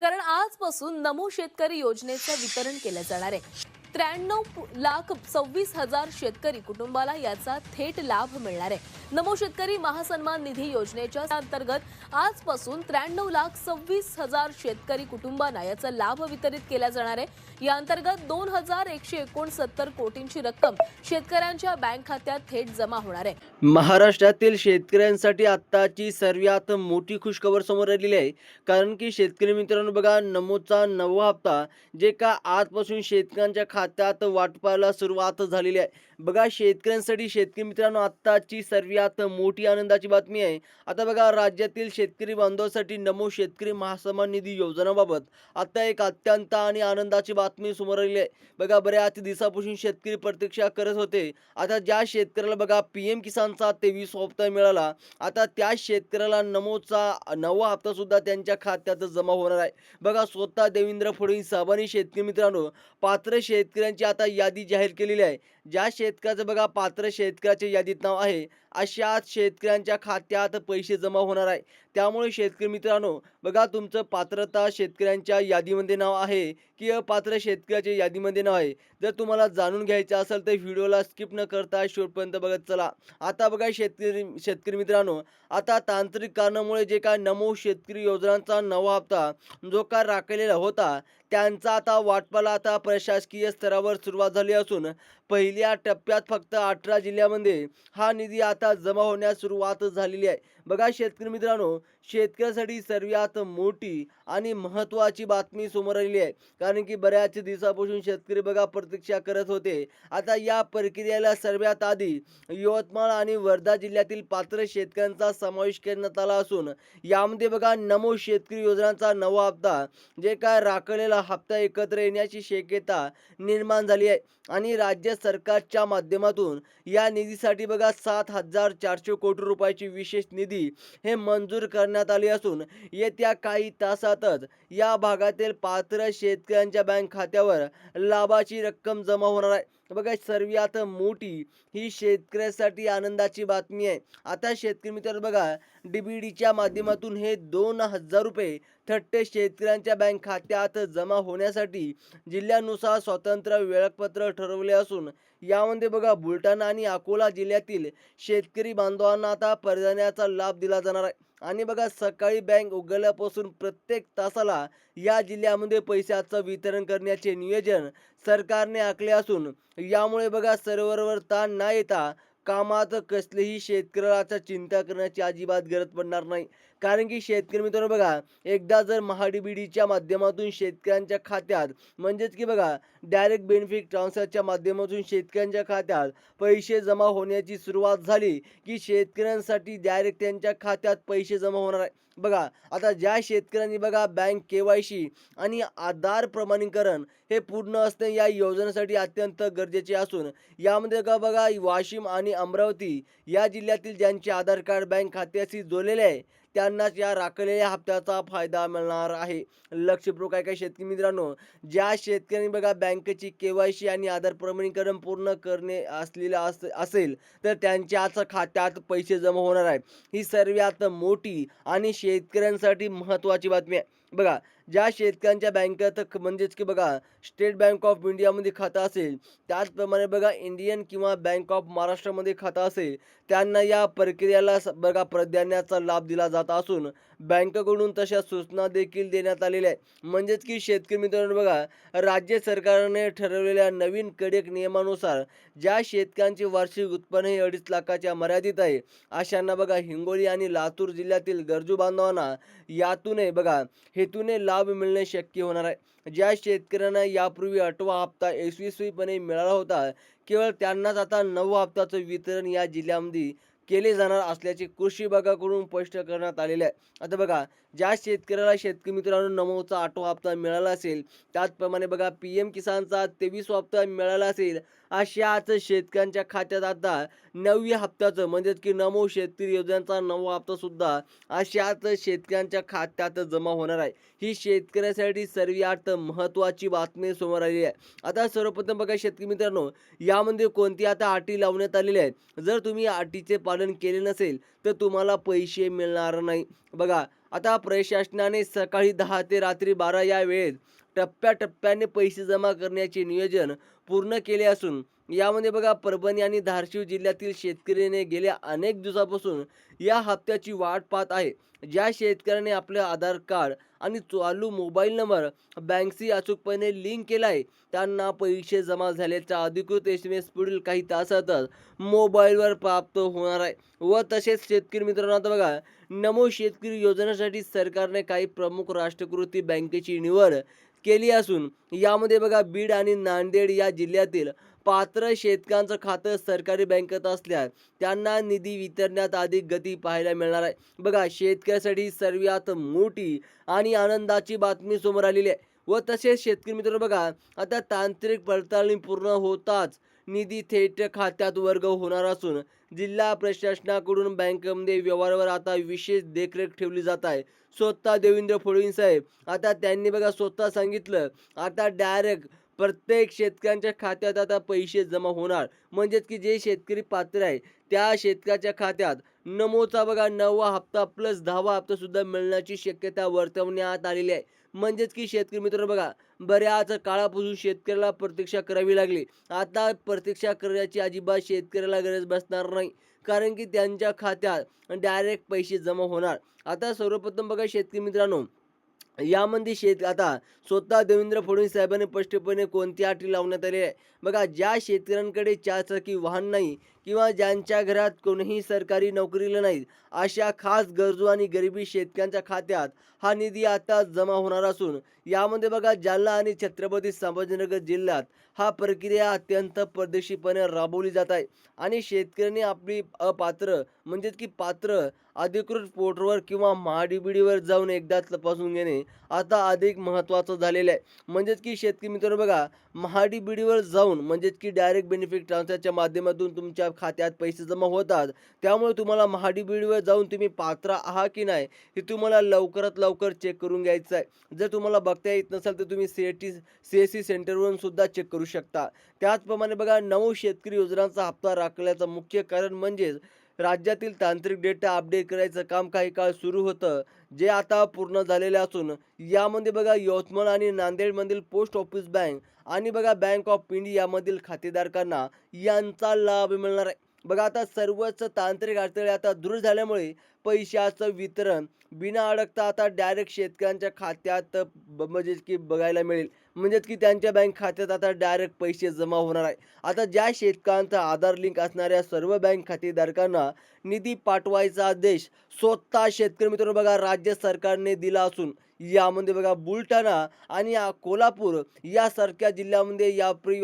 कारण आजपासून नमो शेतकरी योजनेचं वितरण केलं जाणार आहे। 93,26,000 शेतकरी कुटुंबाला याचा थेट लाभ मिळणार आहे। नमो शेतकरी महासन्मान निधी योजनेच्या अंतर्गत आजपासून 93,26,000 शेतकरी कुटुंबांना याचा लाभ वितरित केला जाणार आहे। या अंतर्गत 2,169 कोटींची रक्कम शेतकऱ्यांच्या बँक खात्यात थेट जमा होणार आहे। महाराष्ट्रातील शेतकऱ्यांसाठी आत्ताची सर्वात मोठी खुशखबर समोर आलेली आहे। कारण की शेतकरी मित्रांनो बघा, नमोचा नववा हप्ता जे का आजपासून शेतकऱ्यांच्या खात्यात वाटपाला सुरुवात झालेली आहे। बघा, शेतकऱ्यांसाठी शेतकरी मित्रांनो आत्ताची सर्वात मोठी आनंदाची बातमी आहे। आता बघा, राज्यातील शेतकरी बांधवांसाठी नमो शेतकरी महासन्मान निधी योजनेबाबत आता एक अत्यंत आणि आनंदाची बातमी समोर आलेली आहे। बघा, बऱ्याच दिवसापासून शेतकरी प्रतीक्षा करत होते। आता ज्या शेतकऱ्याला बघा पीएम किसानचा 23 हप्ता मिळाला, आता त्या शेतकऱ्याला नमोचा नववा हप्ता सुद्धा त्यांच्या खात्यात जमा होणार आहे। बघा, स्वतः देवेंद्र फडणवीस साहेबांनी शेतकरी मित्रांनो पात्र शेतकऱ्यांची आता यादी जाहीर केलेली आहे। ज्या शेतकऱ्याचं बघा पात्र शेतकऱ्याच्या यादीत नाव आहे, अशाच शेतकऱ्यांच्या खात्यात पैसे जमा होणार आहे। त्यामुळे शेतकरी मित्रांनो बघा, तुमचं पात्रता शेतकऱ्यांच्या यादीमध्ये नाव आहे की अपात्र शेतकऱ्याच्या यादीमध्ये नाव आहे, जर तुम्हाला जाणून घ्यायचं असेल तर व्हिडिओला स्किप न करता शेवटपर्यंत बघत चला। आता बघा शेतकरी शेतकरी मित्रांनो, आता तांत्रिक कारणामुळे जे काय नमो शेतकरी योजनांचा नवा हप्ता जो काय राखलेला होता, त्यांचा आता वाटपाला आता प्रशासकीय स्तरावर सुरुवात झाली असून पहिल्या टप्प्यात फक्त 18 जिल्ह्यामध्ये हा निधी आता जमा होण्यास सुरुवात झालेली आहे। बघा शेतकरी मित्रांनो, शेतकऱ्यासाठी सर्वात मोठी आणि महत्त्वाची बातमी समोर आलेली आहे। कारण की बऱ्याच दिवसापासून शेतकरी बघा प्रतीक्षा करत होते। आता या प्रक्रियेला सर्वात आधी यवतमाळ आणि वर्धा जिल्ह्यातील पात्र शेतकऱ्यांचा समावेश करण्यात आला असून यामध्ये बघा नमो शेतकरी योजनांचा नवा हप्ता जे काय राखलेला हप्ता एकत्र येण्याची शक्यता निर्माण झाली आहे। आणि राज्य सरकारच्या माध्यमातून या निधीसाठी बघा 7,400 कोटी रुपयाची विशेष निधी हे मंजूर करण्यात आली असून येत्या काही तासातच या भागातील पात्र शेतकऱ्यांच्या बँक खात्यावर लाभाची रक्कम जमा होणार आहे। बघा, सर्वात मोठी ही शेतकऱ्यासाठी आनंदाची बातमी आहे। आता शेतकरी मित्रांनो बघा, डीबीडीच्या माध्यमातून हे 2,000 रुपये थट्टे शेतकऱ्यांच्या बँक खात्यात जमा होण्यासाठी जिल्ह्यानुसार स्वतंत्र वेळापत्रक ठरवले असून यामध्ये बघा बुलढाणा आणि अकोला जिल्ह्यातील शेतकरी बांधवांना आता परवान्याचा लाभ दिला जाणार आहे। आणि बघा, सकाळी बँक उघडल्यापासून प्रत्येक तासाला या जिल्ह्यामध्ये पैशाचं वितरण करण्याचे नियोजन सरकारने आखले असून यामुळे बघा सर्व्हरवर ताण न येता कामात कसलीही शेतकऱ्याचा चिंता करण्याची अजिबात गरज पडणार नाही। कारण की शेतकरी मित्रांनो बघा, एकदा जर महाडीबीडीच्या माध्यमातून शेतकऱ्यांच्या खात्यात म्हणजेच की बघा डायरेक्ट बेनिफिट ट्रान्सफरच्या माध्यमातून शेतकऱ्यांच्या खात्यात पैसे जमा होण्याची सुरुवात झाली की शेतकऱ्यांसाठी डायरेक्ट त्यांच्या खात्यात पैसे जमा होणार आहे। बघा, आता ज्या शेतकऱ्यांनी बघा बँक केवायसी आणि आधार प्रमाणीकरण हे पूर्ण असणे या योजनेसाठी अत्यंत गरजेचे असून यामध्ये बघा वाशिम आणि अमरावती या जिल्ह्यातील ज्यांचे आधार कार्ड बँक खात्याशी जोडलेले आहे त्यांनाच या राखलेल्या हप्त्याचा फायदा मिळणार आहे। लक्षपूर्वक काय काय शेतकरी मित्रांनो, ज्या शेतकऱ्यांनी बघा बँकेची केवायसी आणि आधार प्रमाणीकरण पूर्ण करणे असेल तर त्यांच्याच खात्यात पैसे जमा होणार आहे। ही सर्वात मोठी आणि शेतकऱ्यांसाठी महत्त्वाची बातमी आहे। बघा, ज्या शेतकऱ्यांच्या बँकेत म्हणजेच की बघा स्टेट बँक ऑफ इंडियामध्ये खातं असेल, त्याचप्रमाणे बघा इंडियन किंवा बँक ऑफ महाराष्ट्रामध्ये खातं असेल, त्यांना या प्रक्रियेला बघा प्राधान्याचा लाभ दिला जात असून बँकेकडून तशा सूचना देखील देण्यात आलेल्या आहेत। म्हणजेच की शेतकरी मित्रांनो बघा, राज्य सरकारने ठरवलेल्या नवीन कडक नियमानुसार ज्या शेतकऱ्यांचे वार्षिक उत्पन्न हे 2.5 लाखाच्या मर्यादित आहे, अशांना बघा हिंगोली आणि लातूर जिल्ह्यातील गरजू बांधवांना यातूनही बघा हेतूने लाभ मिळणे शक्य होणार आहे। ज्या शेतकऱ्यांना यापूर्वी 8वा हप्ता यशस्वीपणे मिळाला होता, केवळ त्यांनाच आता 9व्या हप्त्याचं वितरण या जिल्ह्यामध्ये केले जाणार असल्याचे कृषी विभागाकडून स्पष्ट करण्यात आलेले आहे। आता बघा, ज्या शेतकऱ्याला शेतकरी मित्रांनो नमोचा 8वा हप्ता मिळाला असेल, त्याचप्रमाणे बघा पीएम किसानचा 23वा हप्ता मिळाला असेल, अशाच शेतकऱ्यांच्या खात्यात आता 9व्या हप्त्याचं म्हणजेच की नमो शेतकरी योजनेचा 9वा हप्ता सुद्धा अशाच शेतकऱ्यांच्या खात्यात जमा होणार आहे। ही शेतकऱ्यासाठी सर्वात महत्त्वाची बातमी समोर आली आहे। आता सर्वप्रथम बघा शेतकरी मित्रांनो, यामध्ये कोणती आता अटी लावण्यात आलेल्या आहेत। जर तुम्ही अटीचे पालन केले नसेल तर तुम्हाला पैसे मिळणार नाही। बघा, आता प्रशासनाने सकाळी 10 ते रात्री 12 या वेळेत टप्प्याटप्प्याने पैसे जमा करण्याचे नियोजन पूर्ण केले असून यामध्ये बघा परभणी आणि धाराशिव जिल्ह्यातील शेतकऱ्याने गेल्या अनेक दिवसापासून या हप्त्याची वाट पाहत आहे. ज्या शेतकऱ्याने आपले आधार कार्ड आणि चालू मोबाईल नंबर बँकशी अचूकपणे लिंक केला आहे त्यांना पैसे जमा झाल्याचा अधिकृत SMS पुढील काही तासातच मोबाईलवर प्राप्त होणार आहे. व तसेच शेतकरी मित्रांनो आता बघा नमो शेतकरी योजनेसाठी सरकारने काही प्रमुख राष्ट्रीयकृत बँकेची निवड केली असून यामध्ये बघा बीड आणि नांदेड या जिल्ह्यातील पात्र शेतकऱ्यांचं खातं सरकारी बँकेत असल्यास त्यांना निधी वितरणात अधिक गती पाहायला मिळणार आहे. बघा शेतकऱ्यासाठी सर्वात मोठी आणि आनंदाची बातमी समोर आलेली आहे. व तसेच शेतकरी मित्र बघा आता तांत्रिक पडताळणी पूर्ण होताच निधी थेट खात्यात वर्ग होणार असून जिल्हा प्रशासनाकडून बँकेमध्ये व्यवहारावर आता विशेष देखरेख ठेवली जात आहे. स्वतः देवेंद्र फडणवीस साहेब आता त्यांनी बघा स्वतः सांगितलं आता डायरेक्ट प्रत्येक शेतकऱ्यांच्या खात्यात आता पैसे जमा होणार. म्हणजेच की जे शेतकरी पात्र आहे त्या शेतकऱ्याच्या खात्यात नमोचा बघा 9वा हप्ता प्लस 10वा हप्ता सुद्धा मिळण्याची शक्यता वर्तवण्यात आलेली आहे. म्हणजेच की शेतकरी मित्र बघा बऱ्याच काळापासून शेतकऱ्याला प्रतीक्षा करावी लागली. आता प्रतीक्षा करण्याची अजिबात शेतकऱ्याला गरज बसणार नाही. कारण की त्यांच्या खात्यात डायरेक्ट पैसे जमा होणार. आता सर्वप्रथम बघा शेतकरी मित्रांनो यामध्ये आता स्वतः देवेंद्र फडणवीस साहेबांनी स्पष्टपणे कोणती अटी लावण्यात आली आहे. बघा ज्या शेतकऱ्यांकडे चारचाकी वाहन नाही किंवा ज्यांच्या घरात कोणीही सरकारी नोकरीला नाही अशा खास गरजू आणि गरिबी शेतकऱ्यांच्या खात्यात हा निधी आता जमा होणार असून यामध्ये बघा जालना आणि छत्रपती संभाजीनगर जिल्ह्यात हा प्रक्रिया अत्यंत पद्धतशीरपणे राबवली जात आहे आणि शेतकऱ्यांनी आपली अपात्र म्हणजेच की पात्र अधिकृत पोर्टलवर किंवा महाडीबीडीवर जाऊन एकदा तपासून घेणे आता अधिक महत्त्वाचं झालेलं आहे. म्हणजेच की शेतकरी मित्रांनो बघा महाडीबीडीवर जाऊन म्हणजेच की डायरेक्ट बेनिफिट ट्रान्सफरच्या माध्यमातून तुमच्या खात्यात पैसे जमा होतात. त्यामुळे तुम्हाला महाडीबीडीवर जाऊन तुम्ही पात्र आहात की नाही हे तुम्हाला लवकरात लवकर चेक करून घ्यायचं आहे. जर तुम्हाला बघता येत नसेल तर तुम्ही CSC सेंटरवरून सुद्धा चेक करू शकता. त्याचप्रमाणे बघा नमो शेतकरी योजनांचा हप्ता राखल्याचं मुख्य कारण म्हणजेच राज्यातील तांत्रिक डेटा अपडेट करायचं काम काही काळ सुरू होतं जे आता पूर्ण झालेले असून यामध्ये बघा यवतमाळ आणि नांदेडमधील पोस्ट ऑफिस बँक आणि बघा बँक ऑफ इंडियामधील खातेदारकांना यांचा लाभ मिळणार आहे. बघा आता सर्वच तांत्रिक अडथळे आता दूर झाल्यामुळे पैशाचं वितरण बिना अडकता आता डायरेक्ट शेतकऱ्यांच्या खात्यात म्हणजेच की बघायला मिळेल. म्हणजेच की त्यांच्या बँक खात्यात आता डायरेक्ट पैसे जमा होणार आहे. आता ज्या शेतकऱ्यांचा आधार लिंक असणाऱ्या सर्व बँक खातेदारकांना निधी पाठवायचा आदेश स्वतः शेतकरी मित्रांनो बघा राज्य सरकारने दिला असून यामध्ये बघा बुलढाणा आणि कोल्हापूर यासारख्या जिल्ह्यामध्ये यापूर्वी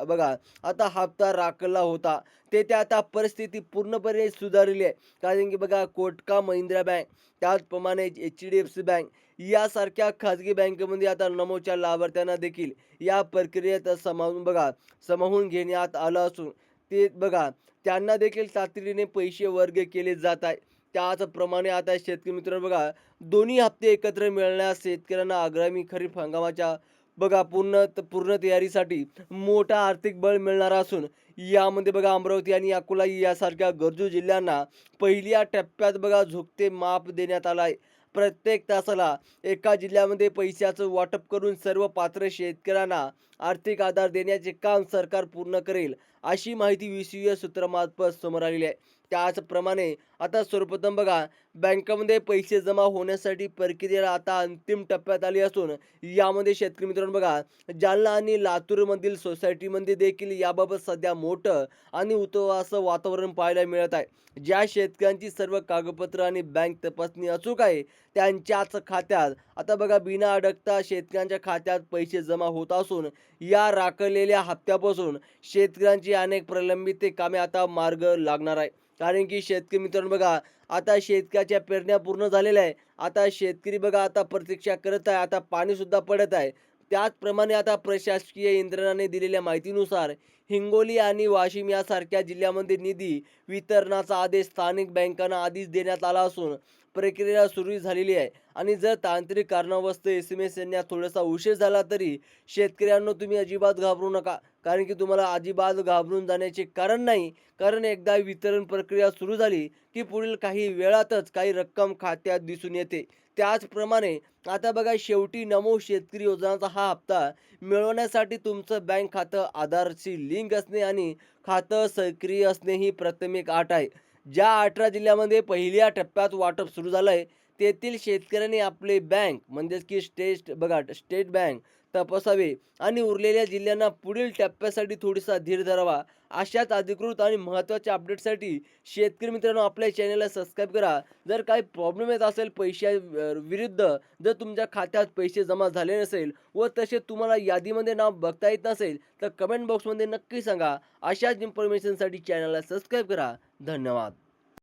बघा आता हप्ता राखला होता. ते आता परिस्थिती पूर्णपणे सुधारली आहे. कारण की बघा कोटका महिंद्रा बँक त्याचप्रमाणे HDFC बँक यासारख्या खाजगी बँकेमध्ये आता नमोच्या लाभार्थ्यांना देखील या प्रक्रियेत सामावून घेण्यात आलं असून ते बघा त्यांना देखील तातडीने पैसे वर्ग केले जात आहे. त्याचप्रमाणे आता शेतकरी मित्रांनो बघा दोन्ही हप्ते एकत्र मिळण्यास शेतकऱ्यांना आगामी खरीप हंगामाच्या बघा पूर्ण तयारीसाठी मोठा आर्थिक बळ मिळणार असून यामध्ये बघा अमरावती आणि अकोला यासारख्या गरजू जिल्ह्यांना पहिल्या टप्प्यात बघा झुकते माप देण्यात आला आहे. प्रत्येक तासाला एका जिल्ह्यामध्ये पैशाचं वाटप करून सर्व पात्र शेतकऱ्यांना आर्थिक आधार देण्याचे काम सरकार पूर्ण करेल अशी माहिती विश्वसनीय सूत्रामार्फत समोर आलेली आहे. त्याचप्रमाणे आता सर्वप्रथम बघा बँकामध्ये पैसे जमा होण्यासाठी प्रक्रिया आता अंतिम टप्प्यात आली असून यामध्ये शेतकरी मित्रांनो बघा जालना आणि लातूरमधील सोसायटीमध्ये देखील याबाबत सध्या मोठं आणि उत्सवाचं वातावरण पाहायला मिळत आहे. ज्या शेतकऱ्यांची सर्व कागदपत्र आणि बँक तपासणी अचूक आहे त्यांच्याच खात्यात आता बघा बिना अडकता शेतकऱ्यांच्या खात्यात पैसे जमा होत असून या राखलेल्या हप्त्यापासून शेतकऱ्यांची अनेक प्रलंबित कामे आता मार्ग लागणार आहे. कारण की शेतकरी मित्रांनो बघा आता शेतकऱ्याच्या पेरण्या पूर्ण झालेल्या आहे. आता शेतकरी बघा आता प्रतीक्षा करत आहे. आता पाणी सुद्धा पडत आहे. त्याचप्रमाणे आता प्रशासकीय यंत्रणाने दिलेल्या माहितीनुसार हिंगोली आणि वाशिम यासारख्या जिल्ह्यामध्ये निधी वितरणाचा आदेश स्थानिक बँकांना आधीच देण्यात आला असून प्रक्रिया सुरू झालेली आहे आणि जर तांत्रिक कारणावस्तव SMS येण्यास थोडासा उशीर झाला तरी शेतकऱ्यांनो तुम्ही अजिबात घाबरू नका. कारण की तुम्हाला अजिबात घाबरून जाण्याचे कारण नाही. कारण एकदा वितरण प्रक्रिया सुरू झाली की पुढील काही वेळातच काही रक्कम खात्यात दिसून येते. त्याचप्रमाणे आता बघा शेवटी नमो शेतकरी योजनाचा हा हप्ता मिळवण्यासाठी तुमचं बँक खातं आधारशी लिंक असणे आणि खातं सक्रिय असणे ही प्राथमिक अट आहे. ज्या 18 जिल्ह्यामध्ये पहिल्या टप्प्यात वाटप सुरू झालंय, तेथील शेतकऱ्यांनी आपले बँक म्हणजेच की स्टेट बँक तपासावे आणि उरलेल्या जिल्ह्यांना पुढील टप्प्यासाठी थोडासा धीर धरावा. अशाच अधिकृत आणि महत्त्वाच्या अपडेटसाठी शेतकरी मित्रांनो आपल्या चॅनलला सबस्क्राईब करा. जर काही प्रॉब्लेम येत असेल विरुद्ध जर तुमच्या खात्यात पैसे जमा झाले नसेल व तसे तुम्हाला यादीमध्ये नाव बघता येत नसेल तर कमेंट बॉक्समध्ये नक्की सांगा. अशाच इन्फॉर्मेशनसाठी चॅनलला सबस्क्राईब करा. धन्यवाद.